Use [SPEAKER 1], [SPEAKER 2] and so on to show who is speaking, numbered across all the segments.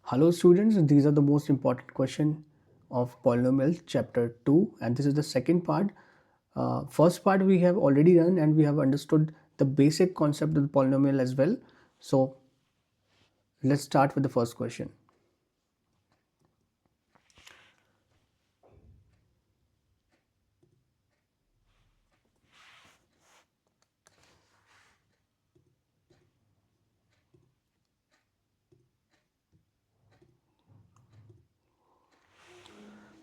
[SPEAKER 1] Hello students, these are the most important question of polynomial chapter 2 and this is the second part. First part we have already done and we have understood the basic concept of the polynomial as well. So let's start with the first question.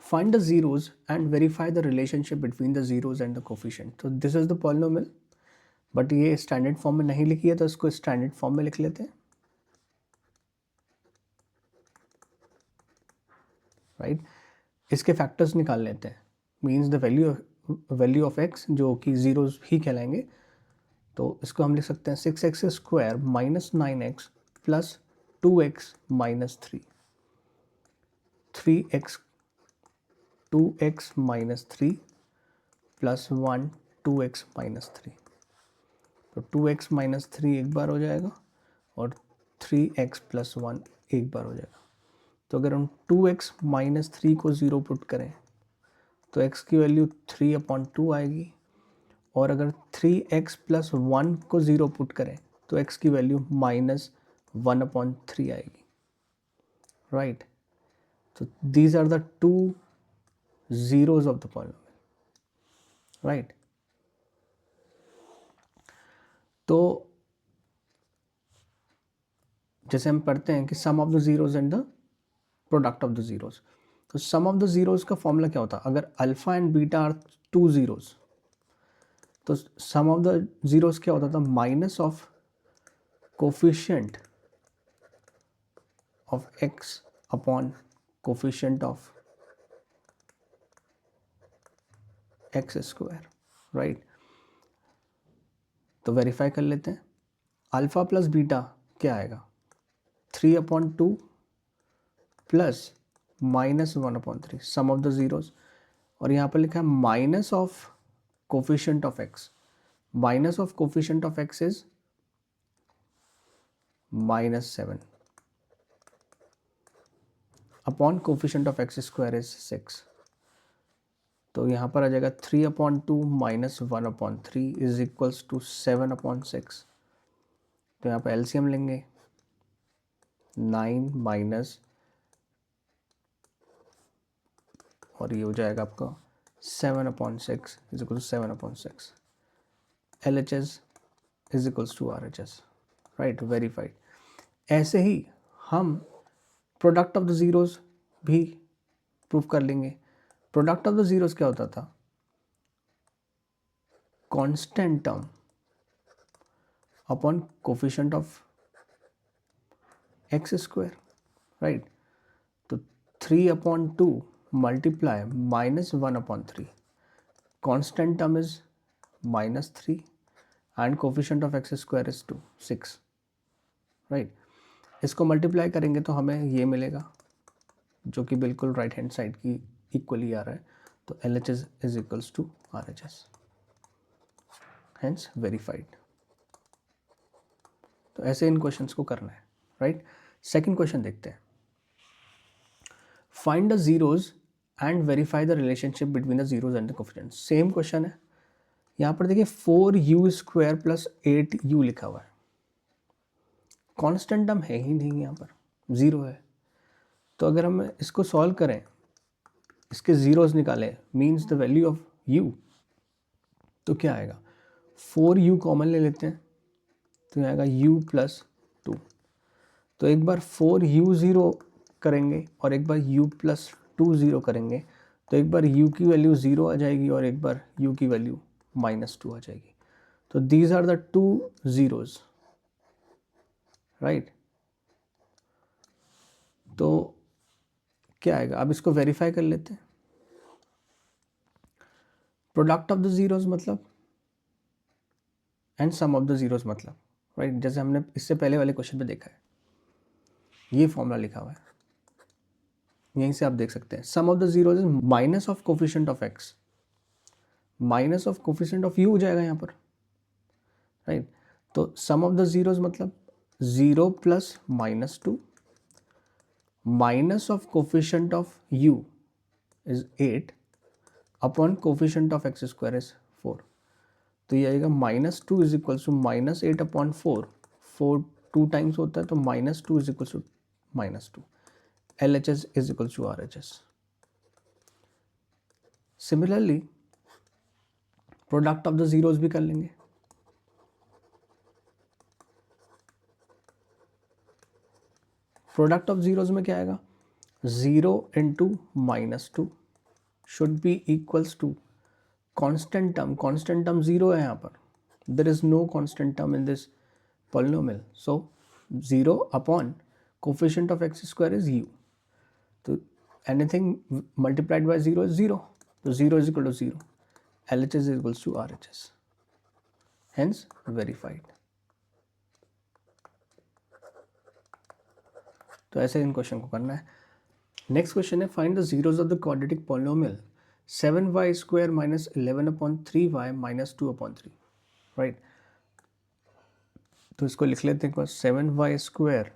[SPEAKER 1] Find the zeros and verify the relationship between the zeros and the coefficient. So this is the polynomial, but ये standard form में नहीं लिखी है तो इसको standard form में लिख लेते हैं, राइट इसके फैक्टर्स निकाल लेते हैं, means the value of x जो कि जीरोज ही कहलाएंगे. तो इसको हम लिख सकते हैं 6x square minus 9x plus 2x minus 3x 2x minus 3 plus 1 2x minus 3. तो 2x माइनस 3 एक बार हो जाएगा और 3x प्लस 1 एक बार हो जाएगा. तो अगर हम 2x माइनस 3 को 0 पुट करें तो x की वैल्यू 3/2 आएगी और अगर 3x प्लस 1 को 0 पुट करें तो x की वैल्यू माइनस 1/3 आएगी, राइट. तो these are the two zeros of the polynomial, right. तो जैसे हम पढ़ते हैं कि sum of the zeros and the product of the zeros. तो सम ऑफ द जीरोज का फॉर्मूला क्या होता है? अगर alpha and beta are two zeros तो सम ऑफ द जीरोज क्या होता था? Minus of coefficient of x upon coefficient of x square, right. तो वेरीफाई कर लेते हैं. अल्फा प्लस बीटा क्या आएगा? 3/2 plus minus 1/3 sum of the zeros. और यहाँ पर लिखा है minus of coefficient of x. Minus of coefficient of x is -7 upon coefficient of x square is 6. तो यहाँ पर आ जाएगा 3/2 माइनस 1/3 इज इक्वल्स टू 7/6. तो यहाँ पर एलसीएम लेंगे 9 माइनस और ये हो जाएगा आपका 7/6 is equal to 7/6. LHS is equals to RHS, right. Verified. ऐसे ही हम प्रोडक्ट ऑफ द जीरोज भी प्रूव कर लेंगे. प्रोडक्ट ऑफ द जीरोज क्या होता था? Constant term upon coefficient of x square, right. तो 3/2 multiply minus 1/3. Constant term is -3 and coefficient of x square is 6, right. इसको मल्टीप्लाई करेंगे तो हमें ये मिलेगा जो कि बिल्कुल राइट हैंड साइड की इक्वली आ रहा है. तो LHS is equals to RHS, hence verified. तो ऐसे इन क्वेश्चंस को करना है, राइट. सेकंड क्वेश्चन देखते हैं. Find the zeros and verify the relationship between the zeros and the coefficient. Same question है. यहाँ पर देखिए 4u स्क्वायर प्लस 8u लिखा हुआ है. कांस्टेंट टर्म है ही नहीं, यहाँ पर जीरो है. तो अगर हम इसको सॉल्व करें, इसके जीरोज निकालें, means the value of u, तो क्या आएगा? 4u कॉमन ले लेते हैं तो ये आएगा u प्लस 2. तो एक बार 4u ज़ीरो करेंगे और एक बार u प्लस 2 ज़ीरो करेंगे तो एक बार u की वैल्यू 0 आ जाएगी और एक बार u की वैल्यू -2 आ जाएगी. तो these are the two zeros, right. तो क्या आएगा? अब इसको वेरीफाई कर लेते हैं. प्रोडक्ट ऑफ द जीरोज मतलब and sum of the zeros मतलब, राइट. जैसे हमने इससे पहले वाले क्वेश्चन पे देखा है, ये फॉर्मूला लिखा हुआ है, यहीं से आप देख सकते हैं. Sum of the zeros is minus of coefficient of x minus of coefficient of u हो जाएगा यहाँ पर, राइट. तो सम ऑफ द जीरोज मतलब 0 plus -2 minus of coefficient of u is 8 upon coefficient of x square is 4. तो ये आएगा -2 is equals to -8 upon 4. 4 2 times होता है तो -2 is equals to -2. LHS is equals to RHS. Similarly product of the zeros भी कर लेंगे. Product of zeros में क्या आएगा? 0 into -2 should be equals to constant term. Constant term 0 है यहाँ पर. There is no constant term in this polynomial. So 0 upon coefficient of x square is u. तो एनीथिंग मल्टीप्लाइड बाय 0 इज 0. तो 0 is equal to 0. LHS is equals to RHS. Hence verified. तो ऐसे इन question को करना है. Next question है find the zeros of the quadratic polynomial 7y square minus 11 upon 3y minus 2 upon 3. Right, तो इसको लिख लेते हैं. 7y square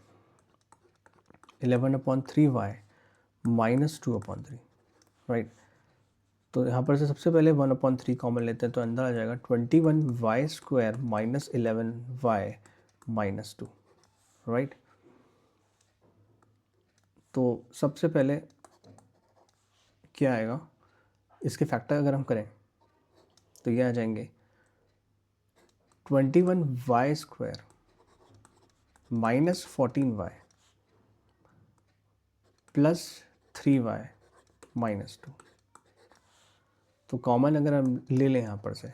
[SPEAKER 1] 11 upon 3y minus 2 upon 3. Right, तो यहाँ पर से सबसे पहले 1/3 कॉमन लेते हैं तो अंदर आ जाएगा 21y square minus 11y minus 2. Right, तो सबसे पहले क्या आएगा, इसके फैक्टर अगर हम करें तो ये आ जाएंगे 21y square minus 14y plus 3y minus 2. तो कॉमन अगर हम ले लें यहाँ पर से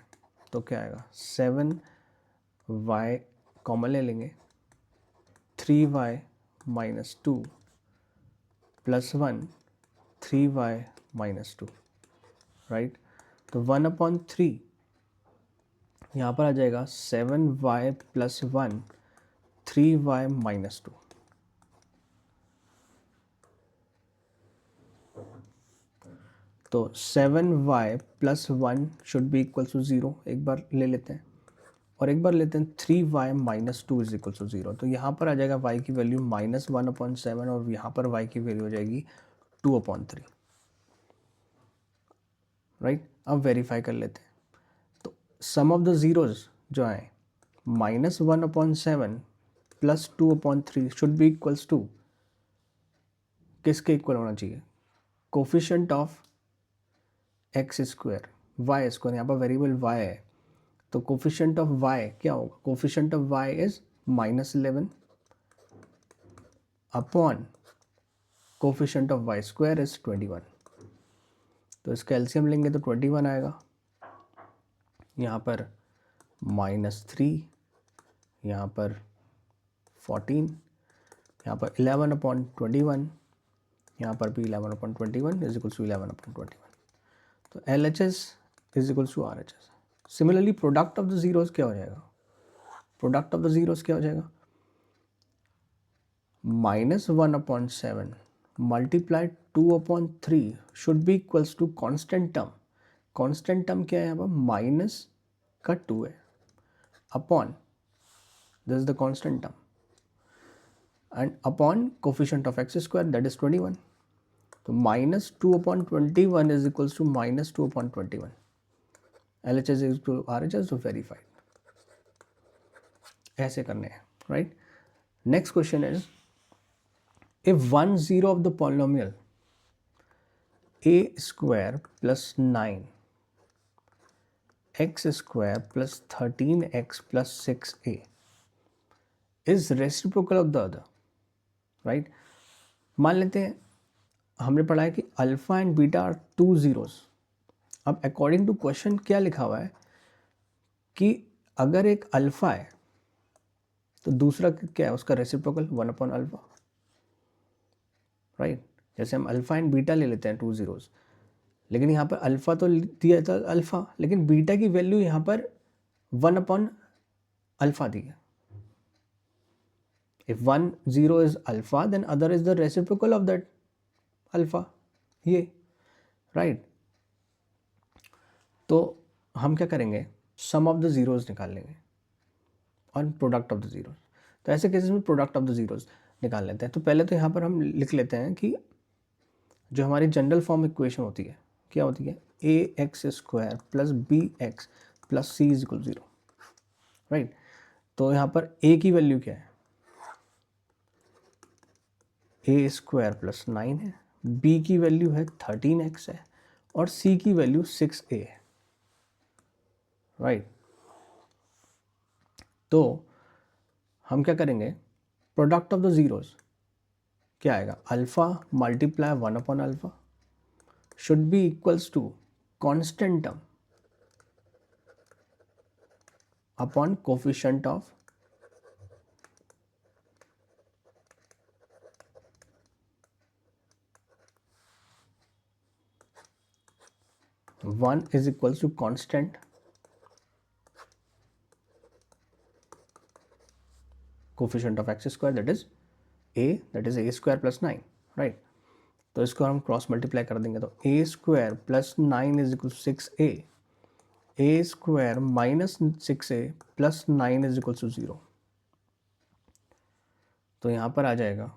[SPEAKER 1] तो क्या आएगा? 7y कॉमन ले लेंगे, 3y minus 2 plus 1 3y minus 2. Right, तो 1/3 यहाँ पर आ जाएगा 7y प्लस 1 3y माइनस 2. तो 7y plus 1 should be equal to 0. एक बार ले लेते हैं और एक बार लेते हैं 3y minus 2 is equal to 0. तो यहाँ पर आ जाएगा y की वैल्यू -1/7 और यहाँ पर y की वैल्यू हो जाएगी 2/3. राइट, अब वेरीफाई कर लेते हैं. तो सम ऑफ द जीरोज जो आए -1/7 plus 2/3 should be equals to किसके इक्वल होना चाहिए? Coefficient of x square y square. यहाँ पर वेरिएबल y है तो कोफिशिएंट ऑफ y क्या होगा? Coefficient of y is -11 upon coefficient of y square is 21. तो इसका एलसीएम लेंगे तो 21 आएगा. यहाँ पर -3, यहाँ पर 14, यहाँ पर 11/21, यहाँ पर भी 11/21 इज इक्वल टू 11/21. तो LHS is equal to RHS. Similarly product of the zeros क्या हो जाएगा? प्रोडक्ट ऑफ द जीरोस क्या हो जाएगा? -1/7 multiply 2/3 should be equals to constant term. Constant term क्या है यहाँ पर? माइनस का 2 है upon this is the constant term and upon coefficient of x square that is 21. तो -2/21 is equals to -2/21. LHS is to RHS. तो verified. ऐसे करने हैं. Right, next question is if 1 0 of the polynomial a square plus 9 x square plus 13x plus 6a is reciprocal of the other. Right, मान लेते हैं हमने पढ़ा है कि alpha and beta are 2 zeros. अब अकॉर्डिंग टू क्वेश्चन क्या लिखा हुआ है कि अगर एक अल्फा है तो दूसरा क्या है? उसका रेसिप्रोकल 1/अल्फा. राइट, जैसे हम अल्फा एंड बीटा ले लेते हैं 2 जीरोस, लेकिन यहाँ पर अल्फा तो दिया था अल्फा, लेकिन बीटा की वैल्यू यहाँ पर 1/अल्फा दी है. If 1 0 is alpha, then other is the reciprocal of that alpha. ये राइट. तो हम क्या करेंगे? सम ऑफ द जीरोस निकाल लेंगे और प्रोडक्ट ऑफ द जीरोस. तो ऐसे केसेस में प्रोडक्ट ऑफ द जीरोस, निकाल लेते हैं। तो पहले तो यहाँ पर हम लिख लेते हैं कि जो हमारी जनरल फॉर्म इक्वेशन होती है क्या होती है, a x square plus b x plus c is equal 0, right. तो यहाँ पर ए की वैल्यू क्या है, ए स्क्वायर प्लस 9 है, बी की वैल्यू है 13x है, और सी की वैल्यू 6a है, राइट। तो हम क्या करेंगे, प्रोडक्ट ऑफ द जीरोस क्या आएगा, alpha multiply 1 upon alpha should be equals to constant term upon coefficient of one is equals to constant coefficient of x square that is a square plus 9, right. तो इसको हम cross multiply कर देंगे, तो a square plus 9 is equal 6a, a square minus 6a plus 9 is equal to 0। तो यहाँ पर आ जाएगा,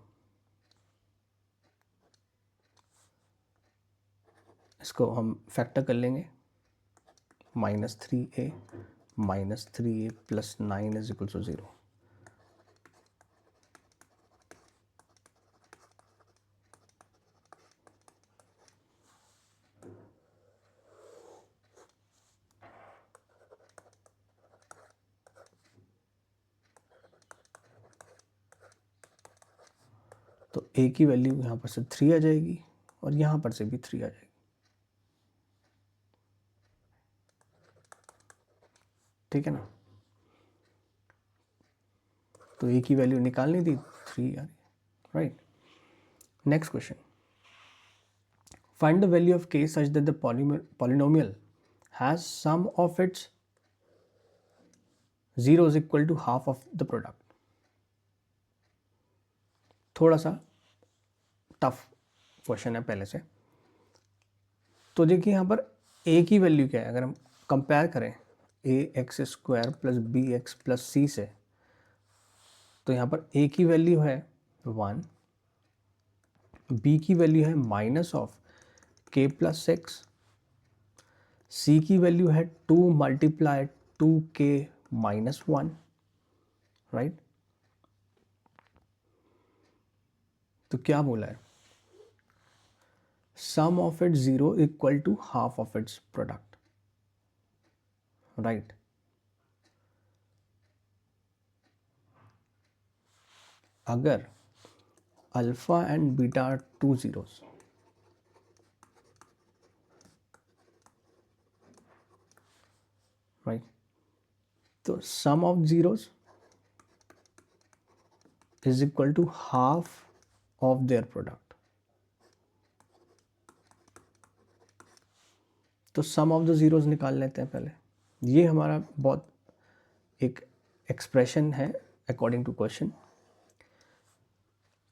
[SPEAKER 1] इसको हम फैक्टर कर लेंगे, -3a plus 9 is equal to 0। तो a की वैल्यू यहाँ पर से 3 आ जाएगी और यहाँ पर से भी 3 आ जाएगी, ठीक है ना। तो a की वैल्यू निकालनी थी, 3 आ रही, right. Next question, find the value of k such that the polynomial has sum of its zeros equal to half of the product। थोड़ा सा टफ क्वेश्चन है पहले से। तो देखिए यहाँ पर a की वैल्यू क्या है, अगर हम कंपेयर करें a x square plus b x plus c से, तो यहाँ पर a की वैल्यू है 1, b की वैल्यू है minus of k plus 6, c की वैल्यू है 2 मल्टीप्लाई 2k माइनस 1, राइट। तो क्या बोला है, sum of it 0 equal to half of its product, right. अगर alpha and beta are 2 zeros, right, तो sum of zeros is equal to half of their product. तो sum of the zeros निकाल लेते हैं पहले, ये हमारा बहुत एक एक्सप्रेशन है अकॉर्डिंग टू क्वेश्चन।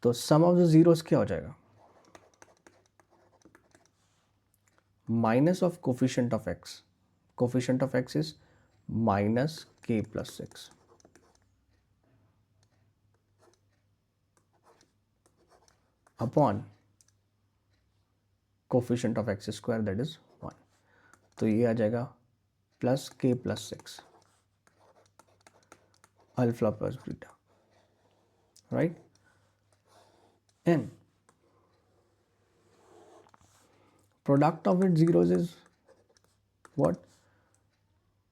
[SPEAKER 1] तो सम ऑफ द जीरोस क्या हो जाएगा, minus of coefficient of x, coefficient of x is minus k plus 6, upon coefficient of x square that is 1। तो ये आ जाएगा plus k plus 6 alpha plus beta, right. And product of its zeros is what,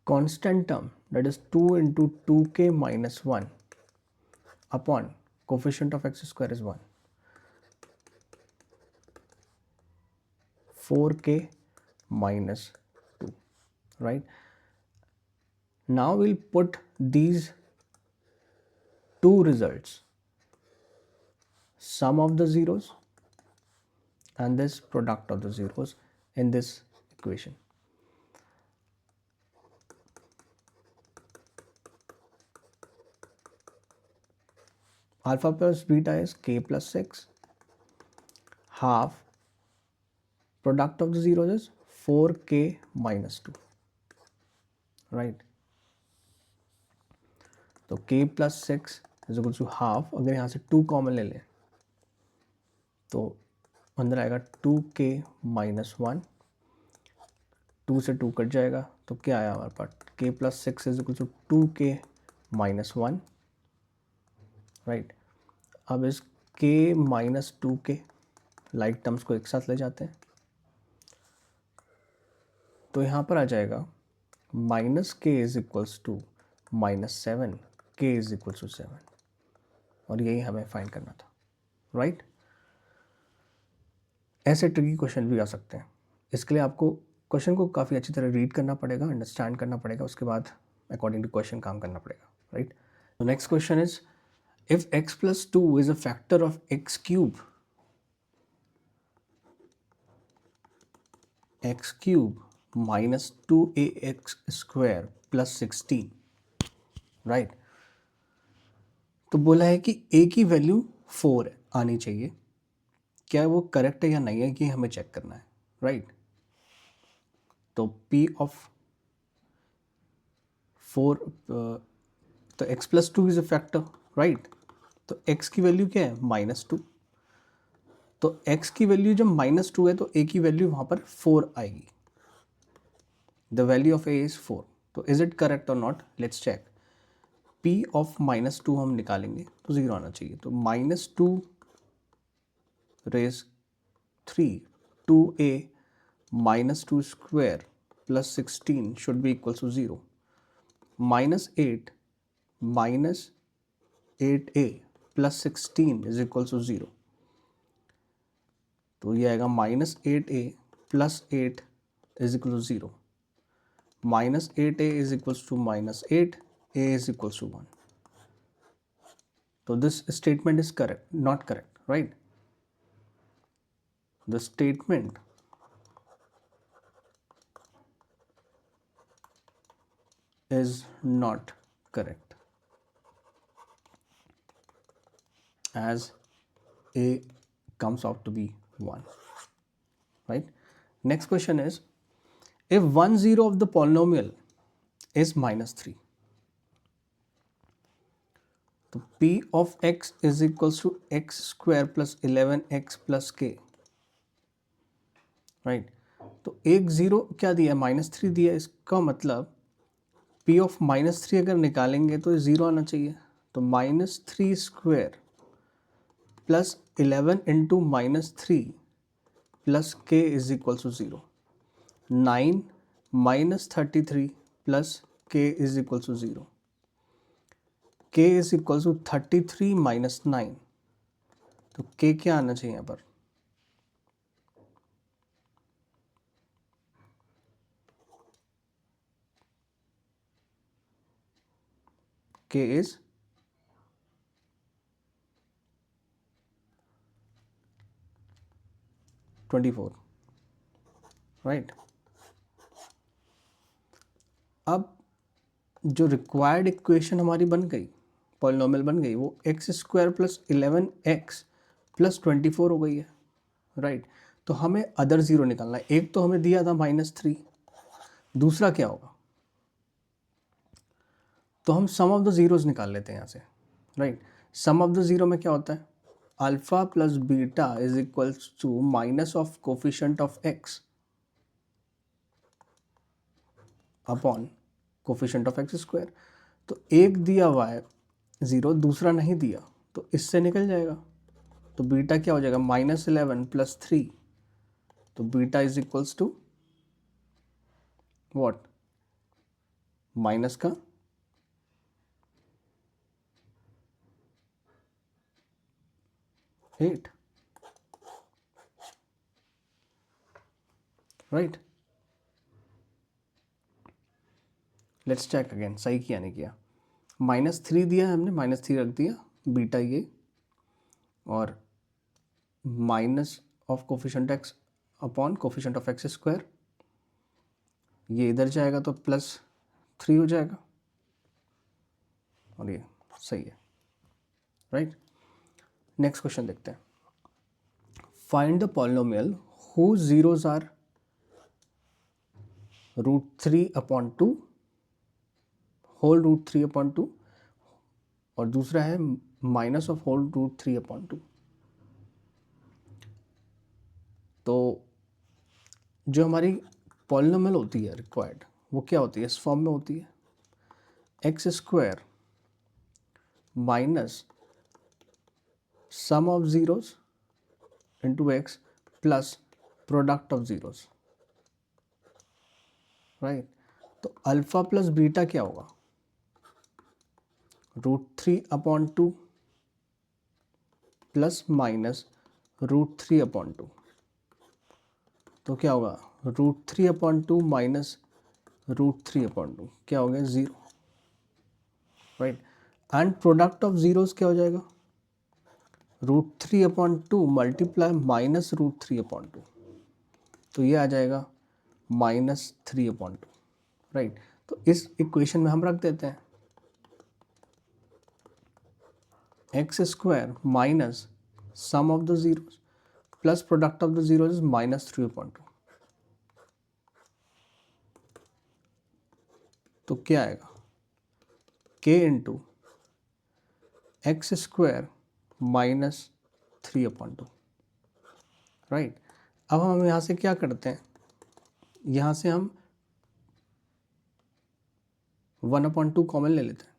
[SPEAKER 1] constant term that is 2 into 2k minus 1 upon coefficient of x square is 1, 4k minus 2, right. Now we'll put these two results, sum of the zeros and this product of the zeros, in this equation. Alpha plus beta is k plus 6, half product of the zeros is 4k minus 2, right. तो k plus 6 is equal to half. अगर यहाँ से 2 common ले लें तो अंदर आएगा 2k minus 1, 2 से 2 कट जाएगा तो क्या आया हमारे पास, k plus 6 is equal to 2k minus 1, right. अब इस k minus 2k like terms को एक साथ ले जाते हैं तो यहाँ पर आ जाएगा minus k is equals to minus 7, k is equals to 7, और यही हमें फाइंड करना था, राइट। ऐसे ट्रिकी क्वेश्चन भी आ सकते हैं। इसके लिए आपको क्वेश्चन को काफ़ी अच्छी तरह रीड करना पड़ेगा, अंडरस्टैंड करना पड़ेगा, उसके बाद अकॉर्डिंग टू क्वेश्चन काम करना पड़ेगा, राइट। तो next question is if x plus 2 is a factor of x cube, x cube minus 2ax square plus 16, right. तो बोला है कि a की वैल्यू 4 आनी चाहिए, क्या वो करेक्ट है या नहीं है कि हमें चेक करना है, राइट। तो p ऑफ 4, तो x plus 2 is a factor, right. तो x की वैल्यू क्या है, -2। तो x की वैल्यू जब -2 है तो a की वैल्यू वहां पर 4 आएगी। The value of a is 4। तो इज इट करेक्ट और not, let's check. p of -2 हम निकालेंगे तो 0 आना चाहिए। तो -2 raise 3 2a -2 square plus 16 should be equal to 0। -8 minus 8a plus 16 is equal to 0। तो ये आएगा -8a plus 8 is equal to 0। -8a is equal to -8, a is equal to 1। तो this statement is correct, not correct, right. The statement is not correct as a comes out to be 1, right. Next question is if 1 0 of the polynomial is -3, तो p of x is equals to x square plus 11x plus k, right. तो एक 0 क्या दिया, -3 दिया, इसका मतलब p of -3 अगर निकालेंगे तो 0 आना चाहिए। तो -3 square plus 11 into -3 plus k is equal to 0। 9 -33 plus k is equal to 0। k is equal to 33 minus 9, तो k क्या आना चाहिए यहाँ पर, k इज 24, राइट। अब जो रिक्वायर्ड इक्वेशन हमारी बन गई, पॉलिनोमियल बन गई, वो x square plus 11x plus 24 हो गई है, राइट। तो हमें अदर 0 निकालना है। एक तो हमें दिया था -3, दूसरा क्या होगा, तो हम सम ऑफ द जीरोस निकाल लेते हैं यहाँ से, right. Sum of the zero में क्या होता है, alpha plus beta is equal to minus of coefficient of x upon coefficient of x square. तो एक दिया हुआ है 0, दूसरा नहीं दिया, तो इससे निकल जाएगा। तो बीटा क्या हो जाएगा, -11 प्लस 3, तो beta is equals to what, minus का 8, राइट। लेट्स चेक अगेन, सही किया नहीं किया। -3 दिया है हमने, -3 रख दिया, बीटा ये, और minus of coefficient x upon coefficient of x square, ये इधर जाएगा तो +3 हो जाएगा, और ये सही है, राइट। नेक्स्ट क्वेश्चन देखते हैं। Find the polynomial who zeros are √3/2 whole √3/2 और दूसरा है माइनस ऑफ होल रूट 3/2। तो जो हमारी पॉलिनोमियल होती है रिक्वायर्ड, वो क्या होती है, इस फॉर्म में होती है x square minus sum of zeros into x plus product of zeros, right. तो अल्फ़ा प्लस बीटा क्या होगा, √3/2 प्लस माइनस √3/2। तो क्या होगा, √3/2 माइनस √3/2 क्या हो गया, 0, right. And product of zeros क्या हो जाएगा, √3/2 मल्टीप्लाई माइनस √3/2, तो ये आ जाएगा -3/2, राइट। तो इस इक्वेशन में हम रख देते हैं x square minus sum of the zeros plus product of the zeros -3/2। तो क्या आएगा, k into x square minus 3/2, right. अब हम यहाँ से क्या करते हैं, यहाँ से हम 1/2 कॉमन ले लेते हैं,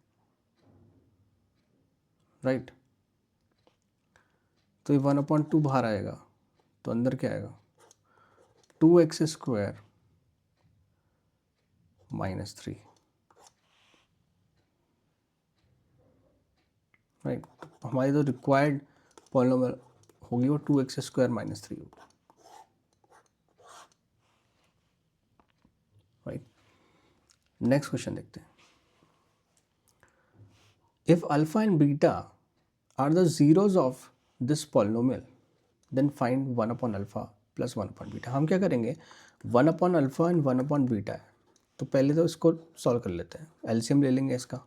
[SPEAKER 1] राइट। तो ये 1/2 बाहर आएगा, तो अंदर क्या आएगा, 2x स्क्वायर -3, राइट। तो हमारी जो रिक्वायर्ड पॉलिनोमियल होगी वो 2x स्क्वायर -3 होगी, राइट। नेक्स्ट क्वेश्चन देखते हैं, if alpha and beta are the zeros of this polynomial then find 1/अल्फा प्लस 1/बीटा। हम क्या करेंगे, 1/अल्फा एंड 1/बीटा है, तो पहले तो इसको सॉल्व कर लेते हैं, एलसीएम ले लेंगे इसका,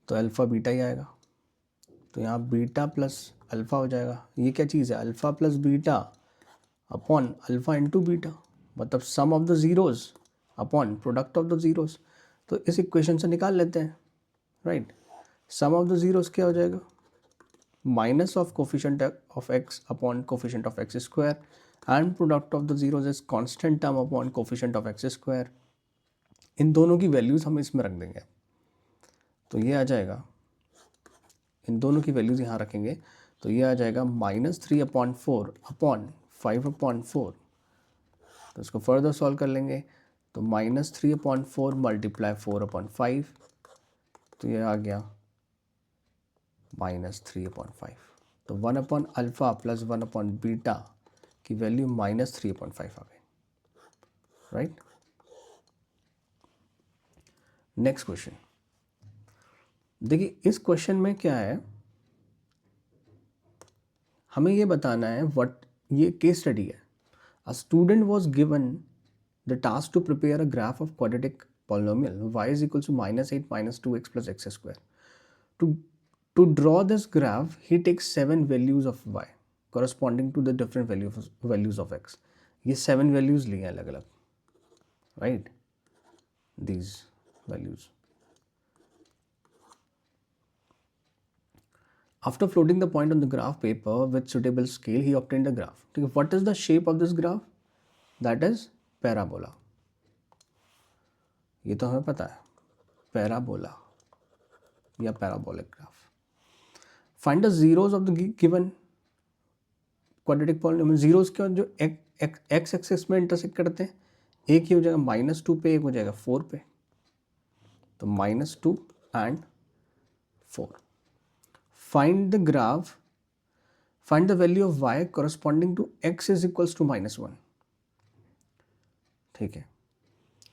[SPEAKER 1] तो अल्फ़ा बीटा ही आएगा। तो यहाँ बीटा प्लस अल्फ़ा हो जाएगा, ये क्या चीज़ है, alpha plus beta upon alpha into beta, मतलब sum of the zeros upon product of the zeros. तो इस इक्वेशन से निकाल लेते हैं, right. Sum of the zeros क्या हो जाएगा, minus of coefficient of x upon coefficient of x square and product of the zeros is constant term upon coefficient of x square. इन दोनों की वैल्यूज़ हम इसमें रख देंगे, तो ये आ जाएगा, इन दोनों की वैल्यूज़ यहाँ रखेंगे, तो ये आ जाएगा -3/4 अपॉन 5/4। तो इसको फर्दर सॉल्व कर लेंगे, तो -3/4 मल्टीप्लाई 4/5, तो ये आ गया -3/5। तो 1/अल्फ़ा प्लस 1/बीटा की वैल्यू -3/5 आ गई, राइट। नेक्स्ट क्वेश्चन देखिए, इस क्वेश्चन में क्या है, हमें ये बताना है व्हाट, ये केस स्टडी है। A student was given the task to prepare a graph of quadratic polynomial y is equals to -8 -2x plus x square. To draw this graph, he takes 7 values of y corresponding to the different values of x. ये 7 values लिए अलग अलग, right? These values. After floating the point on the graph paper with suitable scale, he obtained a graph. ठीक है, what is the shape of this graph? That is parabola. ये तो हमें पता है, parabola या parabolic graph. Find the zeros of the given quadratic polynomial. zeros क्या, जो x एक्सिस में इंटरसेक्ट करते हैं, एक ही हो जाएगा -2 पे, एक हो जाएगा 4 पे, तो -2 and 4. Find the graph, find the value of y corresponding to x is equals to -1. ठीक है,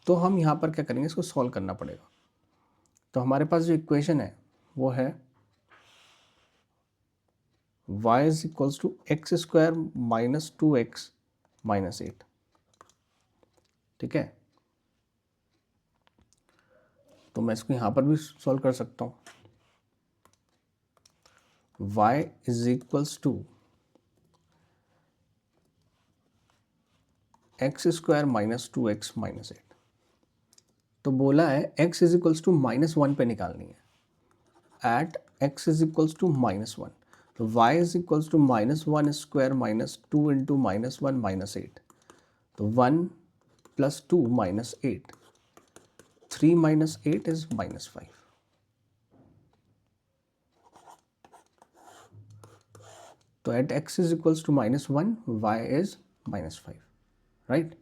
[SPEAKER 1] तो हम यहाँ पर क्या करेंगे, इसको सॉल्व करना पड़ेगा। तो हमारे पास जो इक्वेशन है वो है y is equals to x square minus 2x minus 8। ठीक है, तो मैं इसको यहाँ पर भी सॉल्व कर सकता हूँ। y is equals to x square minus 2x minus 8। तो बोला है x इज इक्वल्स टू -1 पे निकालनी है at x is equals to -1, तो y is equals to -1 square -2 into -1 -8, तो 1 + 2 -8, 3 - 8 इज -5. तो at x is equals to -1, y is -5, right.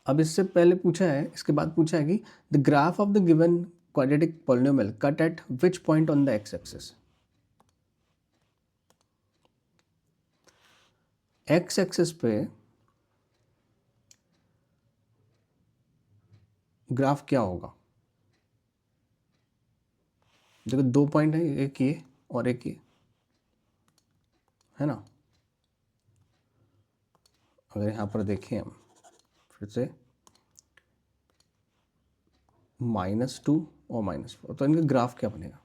[SPEAKER 1] अब इससे पहले पूछा है, इसके बाद पूछा है कि the graph of the given quadratic polynomial cut eight which point on the x axis. X axis पे ग्राफ क्या होगा. देखो 2 पॉइंट है, एक ये और एक ये, है ना. अगर यहाँ पर देखें हम फिर से -2 और -4, तो इनका ग्राफ क्या बनेगा.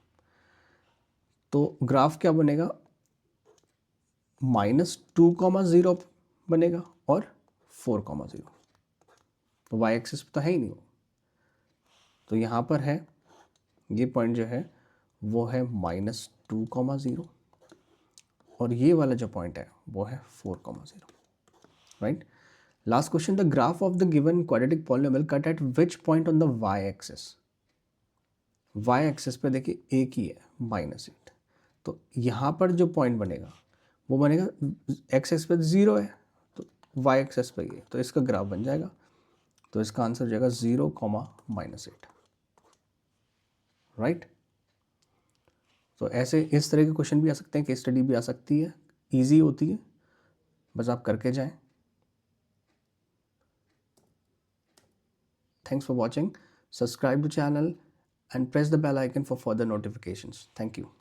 [SPEAKER 1] तो ग्राफ क्या बनेगा, -2,0 बनेगा और 4,0. तो y एक्सिस तो है ही नहीं. तो यहाँ पर है ये पॉइंट जो है वो है -2,0 और ये वाला जो पॉइंट है वो है 4,0, right. Last question, the graph of the given quadratic polynomial cut eight which point on the y axis. y axis पे देखिए एक ही है -8, तो यहाँ पर जो पॉइंट बनेगा वो बनेगा x एक्सिस पे 0 है, तो y एक्सिस पे ये, तो इसका ग्राफ बन जाएगा. तो इसका आंसर हो जाएगा 0, -8, राइट. तो ऐसे इस तरह के क्वेश्चन भी आ सकते हैं, केस स्टडी भी आ सकती है, इजी होती है, बस आप करके जाएं. Thanks for watching. Subscribe to channel and press the bell icon for further notifications. Thank you.